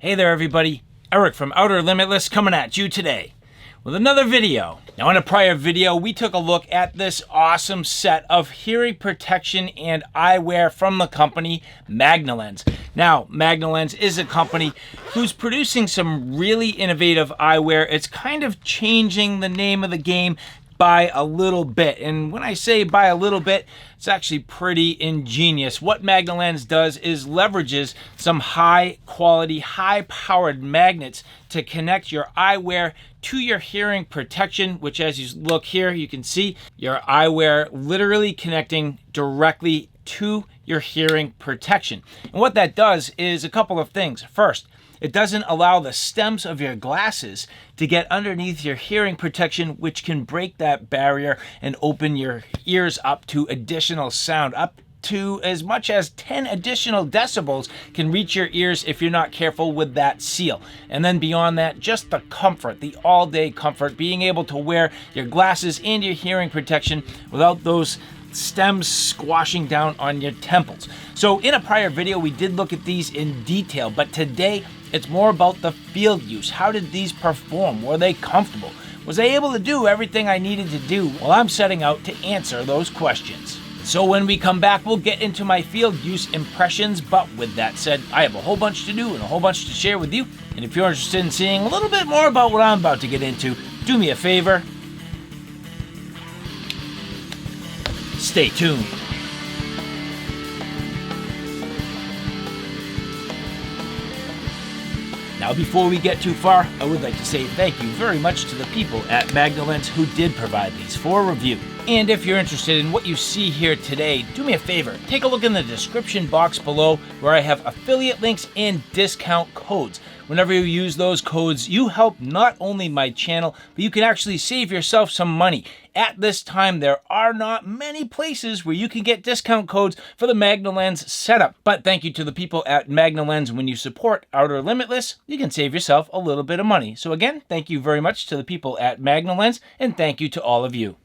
Hey there everybody, Eric from Outer Limitless coming at you today with another video. Now in a prior video we took a look at this awesome set of hearing protection and eyewear from the company Magna Lens. Now Magna Lens is a company who's producing some really innovative eyewear. It's kind of changing the name of the game by a little bit, and when I say by a little bit, it's actually pretty ingenious. What Magna Lens does is leverages some high quality, high powered magnets to connect your eyewear to your hearing protection, which as you look here, you can see your eyewear literally connecting directly to your hearing protection. And what that does is a couple of things. First, it doesn't allow the stems of your glasses to get underneath your hearing protection, which can break that barrier and open your ears up to additional sound. Up to as much as 10 additional decibels can reach your ears if you're not careful with that seal. And then beyond that, just the comfort, the all-day comfort, being able to wear your glasses and your hearing protection without those stems squashing down on your temples. So in a prior video, we did look at these in detail, but today it's more about the field use. How did these perform? Were they comfortable? Was I able to do everything I needed to do? Well, I'm setting out to answer those questions. So when we come back, we'll get into my field use impressions, but with that said, I have a whole bunch to do and a whole bunch to share with you. And if you're interested in seeing a little bit more about what I'm about to get into, do me a favor, stay tuned. Now, before we get too far, I would like to say thank you very much to the people at Magna Lens who did provide these for review. And if you're interested in what you see here today, do me a favor, take a look in the description box below where I have affiliate links and discount codes. Whenever you use those codes, you help not only my channel, but you can actually save yourself some money. At this time, there are not many places where you can get discount codes for the Magna Lens setup. But thank you to the people at Magna Lens. When you support Outer Limitless, you can save yourself a little bit of money. So again, thank you very much to the people at Magna Lens, and thank you to all of you.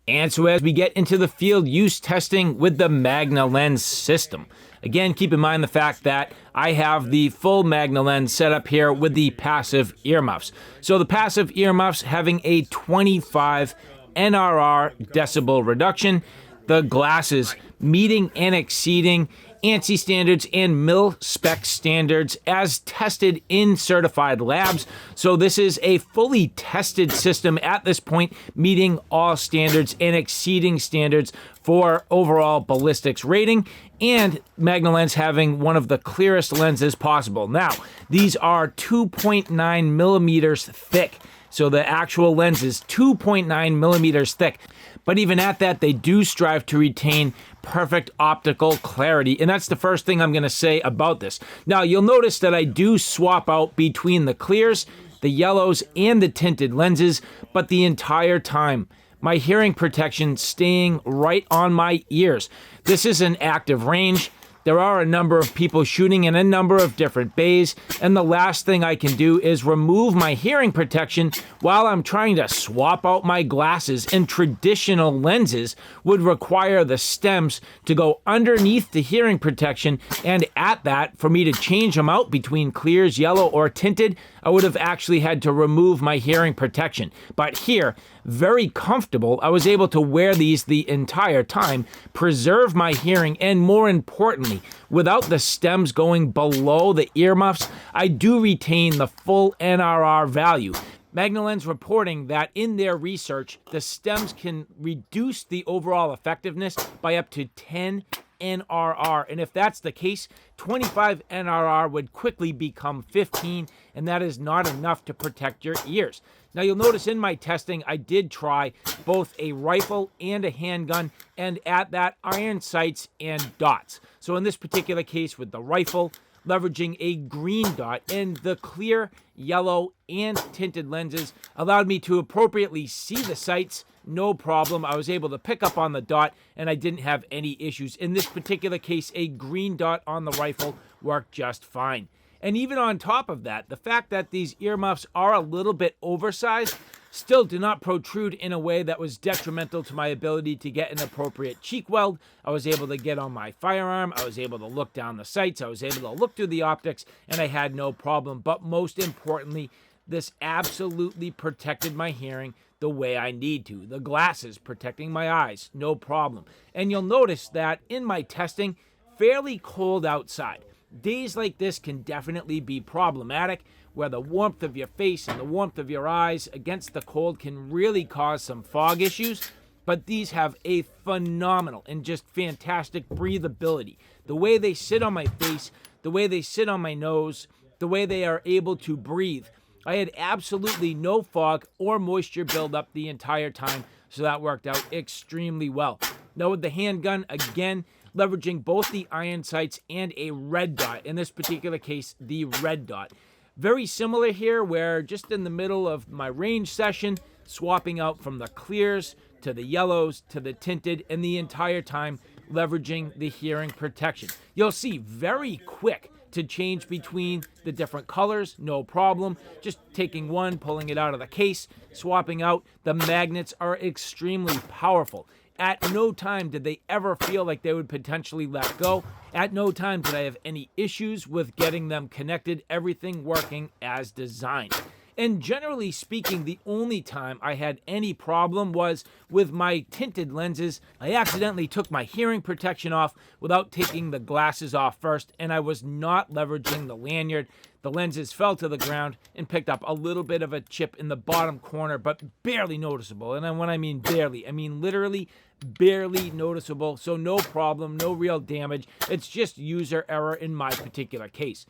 And so as we get into the field use testing with the Magna Lens system, again, keep in mind the fact that I have the full Magna Lens set up here with the passive earmuffs. So the passive earmuffs having a 25 NRR decibel reduction, the glasses meeting and exceeding ANSI standards and mil-spec standards as tested in certified labs. So this is a fully tested system at this point, meeting all standards and exceeding standards for overall ballistics rating, and Magna Lens having one of the clearest lenses possible. Now, these are 2.9 millimeters thick. So the actual lens is 2.9 millimeters thick. But even at that, they do strive to retain perfect optical clarity. And that's the first thing I'm going to say about this. Now, you'll notice that I do swap out between the clears, the yellows, and the tinted lenses, but the entire time, my hearing protection staying right on my ears. This is an active range. There are a number of people shooting in a number of different bays, and the last thing I can do is remove my hearing protection while I'm trying to swap out my glasses, and traditional lenses would require the stems to go underneath the hearing protection, and at that, for me to change them out between clears, yellow, or tinted, I would have actually had to remove my hearing protection. But here, very comfortable, I was able to wear these the entire time, preserve my hearing, and more importantly, without the stems going below the earmuffs, I do retain the full NRR value. Magna Lens reporting that in their research, the stems can reduce the overall effectiveness by up to 10 NRR. And if that's the case, 25 NRR would quickly become 15, and that is not enough to protect your ears. Now you'll notice in my testing, I did try both a rifle and a handgun, and at that, iron sights and dots. So in this particular case with the rifle, leveraging a green dot, and the clear, yellow, and tinted lenses allowed me to appropriately see the sights, no problem. I was able to pick up on the dot, and I didn't have any issues. In this particular case, a green dot on the rifle worked just fine. And even on top of that, the fact that these earmuffs are a little bit oversized Still did not protrude in a way that was detrimental to my ability to get an appropriate cheek weld. I was able to get on my firearm. I was able to look down the sights. I was able to look through the optics, and I had no problem. But most importantly, this absolutely protected my hearing the way I need to. The glasses protecting my eyes, no problem. And you'll notice that in my testing, fairly cold outside. Days like this can definitely be problematic, where the warmth of your face and the warmth of your eyes against the cold can really cause some fog issues. But these have a phenomenal and just fantastic breathability. The way they sit on my face, the way they sit on my nose, the way they are able to breathe. I had absolutely no fog or moisture buildup the entire time, so that worked out extremely well. Now with the handgun, again, leveraging both the iron sights and a red dot. In this particular case, the red dot. Very similar here, where just in the middle of my range session, swapping out from the clears to the yellows to the tinted, and the entire time leveraging the hearing protection. You'll see very quick to change between the different colors, no problem. Just taking one, pulling it out of the case, swapping out. The magnets are extremely powerful. At no time did they ever feel like they would potentially let go. At no time did I have any issues with getting them connected, everything working as designed. And generally speaking, the only time I had any problem was with my tinted lenses. I accidentally took my hearing protection off without taking the glasses off first, and I was not leveraging the lanyard. The lenses fell to the ground and picked up a little bit of a chip in the bottom corner, but barely noticeable. And when I mean barely, I mean literally barely noticeable. So no problem, no real damage. It's just user error in my particular case.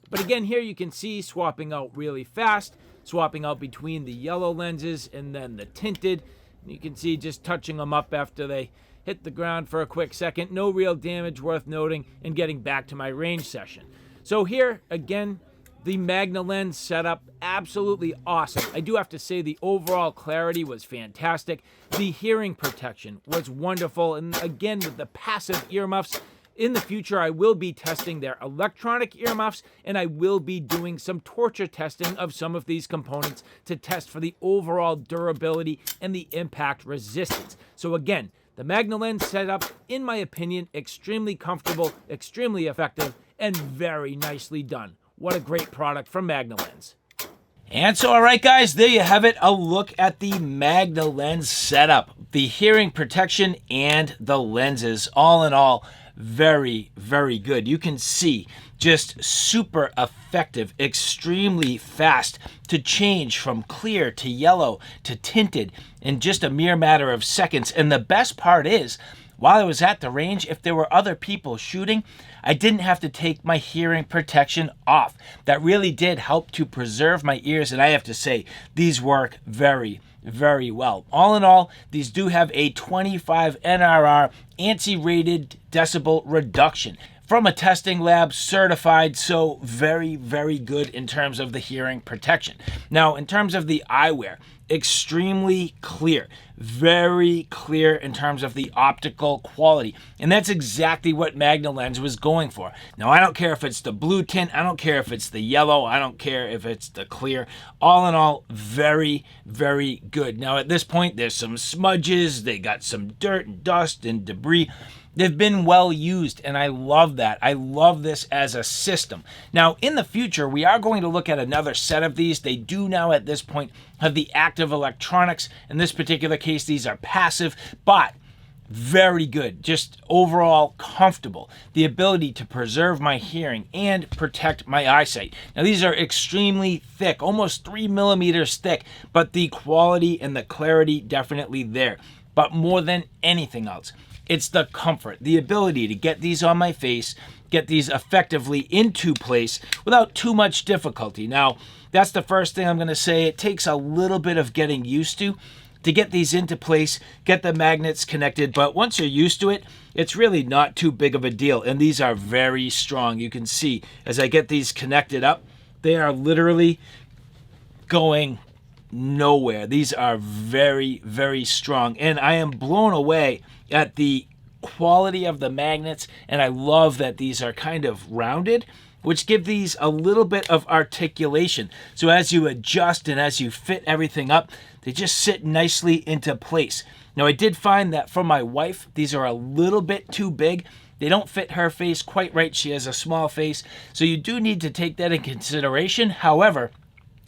But again, here you can see swapping out really fast, swapping out between the yellow lenses and then the tinted. You can see just touching them up after they hit the ground for a quick second. No real damage worth noting, and getting back to my range session. So here, again, the Magna Lens setup, absolutely awesome. I do have to say the overall clarity was fantastic. The hearing protection was wonderful. And again, with the passive earmuffs, in the future, I will be testing their electronic earmuffs, and I will be doing some torture testing of some of these components to test for the overall durability and the impact resistance. So again, the Magna Lens setup, in my opinion, extremely comfortable, extremely effective, and very nicely done. What a great product from Magna Lens. And so, all right, guys, there you have it. A look at the Magna Lens setup, the hearing protection and the lenses. All in all, very, very good. You can see just super effective, extremely fast to change from clear to yellow to tinted in just a mere matter of seconds. And the best part is, while I was at the range, if there were other people shooting, I didn't have to take my hearing protection off. That really did help to preserve my ears, and I have to say, these work very, very well. All in all, these do have a 25 NRR ANSI-rated decibel reduction from a testing lab, certified, so very, very good in terms of the hearing protection. Now, in terms of the eyewear, extremely clear, very clear in terms of the optical quality. And that's exactly what Magna Lens was going for. Now, I don't care if it's the blue tint, I don't care if it's the yellow, I don't care if it's the clear. All in all, very, very good. Now, at this point, there's some smudges, they got some dirt and dust and debris. They've been well used, and I love that. I love this as a system. Now, in the future, we are going to look at another set of these. They do now, at this point, have the active electronics. In this particular case, these are passive, but very good. Just overall comfortable. The ability to preserve my hearing and protect my eyesight. Now, these are extremely thick, almost 3 millimeters thick, but the quality and the clarity definitely there. But more than anything else, it's the comfort, the ability to get these on my face, get these effectively into place without too much difficulty. Now, that's the first thing I'm going to say. It takes a little bit of getting used to get these into place, get the magnets connected. But once you're used to it, it's really not too big of a deal. And these are very strong. You can see as I get these connected up, they are literally going nowhere. These are very, very strong. And I am blown away at the quality of the magnets, and I love that these are kind of rounded. which give these a little bit of articulation. So as you adjust and as you fit everything up, they just sit nicely into place. Now, I did find that for my wife, these are a little bit too big. They don't fit her face quite right. She has a small face, so you do need to take that in consideration. However,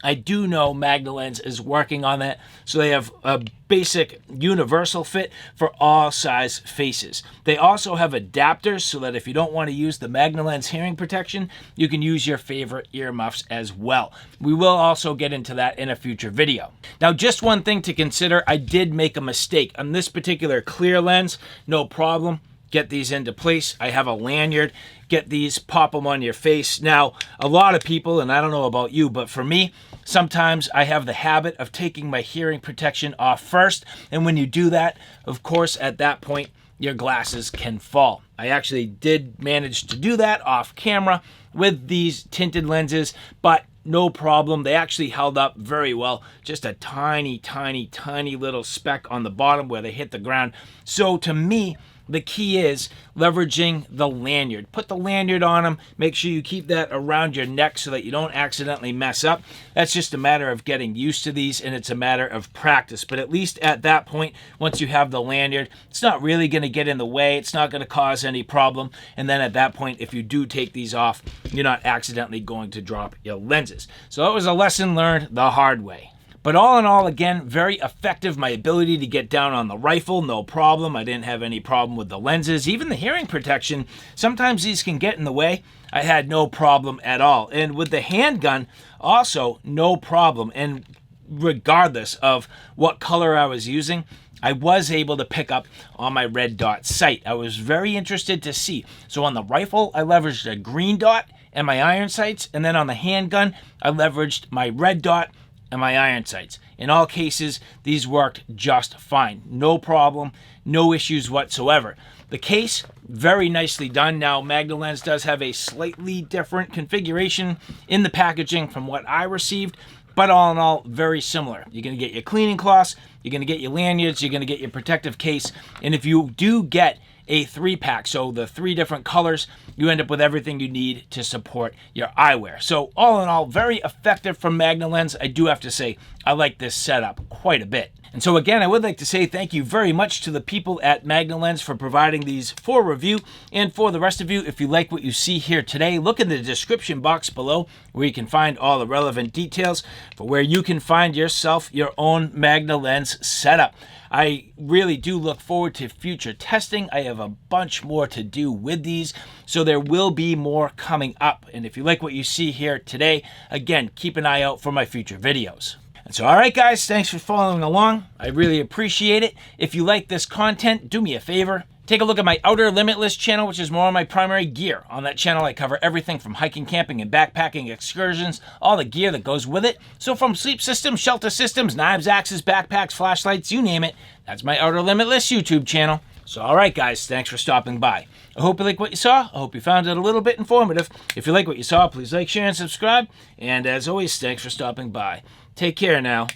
I do know Magna Lens is working on that, so they have a basic universal fit for all size faces. They also have adapters so that if you don't want to use the Magna Lens hearing protection, you can use your favorite earmuffs as well. We will also get into that in a future video. Now, just one thing to consider, I did make a mistake. On this particular clear lens, no problem. Get these into place. I have a lanyard. Get these, pop them on your face. Now, a lot of people, and I don't know about you, but for me, sometimes I have the habit of taking my hearing protection off first. And when you do that, of course, at that point, your glasses can fall. I actually did manage to do that off camera with these tinted lenses, but no problem. They actually held up very well. Just a tiny, tiny, tiny little speck on the bottom where they hit the ground. So to me, the key is leveraging the lanyard. Put the lanyard on them. Make sure you keep that around your neck so that you don't accidentally mess up. That's just a matter of getting used to these, and it's a matter of practice. But at least at that point, once you have the lanyard, it's not really going to get in the way. It's not going to cause any problem. And then at that point, if you do take these off, you're not accidentally going to drop your lenses. So it was a lesson learned the hard way. But all in all, again, very effective. My ability to get down on the rifle, no problem. I didn't have any problem with the lenses. Even the hearing protection, sometimes these can get in the way. I had no problem at all. And with the handgun, also no problem. And regardless of what color I was using, I was able to pick up on my red dot sight. I was very interested to see. So on the rifle, I leveraged a green dot and my iron sights. And then on the handgun, I leveraged my red dot and my iron sights. In all cases, these worked just fine. No problem, no issues whatsoever. The case, very nicely done. Now, Magna Lens does have a slightly different configuration in the packaging from what I received, but all in all, very similar. You're going to get your cleaning cloths, you're going to get your lanyards, you're going to get your protective case, and if you do get a 3-pack, so the 3 different colors, you end up with everything you need to support your eyewear. So all in all, very effective from Magna Lens. I do have to say, I like this setup quite a bit. And so again, I would like to say thank you very much to the people at Magna Lens for providing these for review. And for the rest of you, if you like what you see here today, look in the description box below where you can find all the relevant details for where you can find yourself your own Magna Lens setup. I really do look forward to future testing. I have a bunch more to do with these, so there will be more coming up. And if you like what you see here today, again, keep an eye out for my future videos. And so, all right, guys, thanks for following along. I really appreciate it. If you like this content, do me a favor. Take a look at my Outer Limitless channel, which is more on my primary gear. On that channel, I cover everything from hiking, camping, and backpacking excursions, all the gear that goes with it. So from sleep systems, shelter systems, knives, axes, backpacks, flashlights, you name it, that's my Outer Limitless YouTube channel. So all right, guys, thanks for stopping by. I hope you like what you saw. I hope you found it a little bit informative. If you like what you saw, please like, share, and subscribe. And as always, thanks for stopping by. Take care now.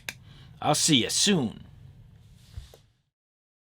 I'll see you soon.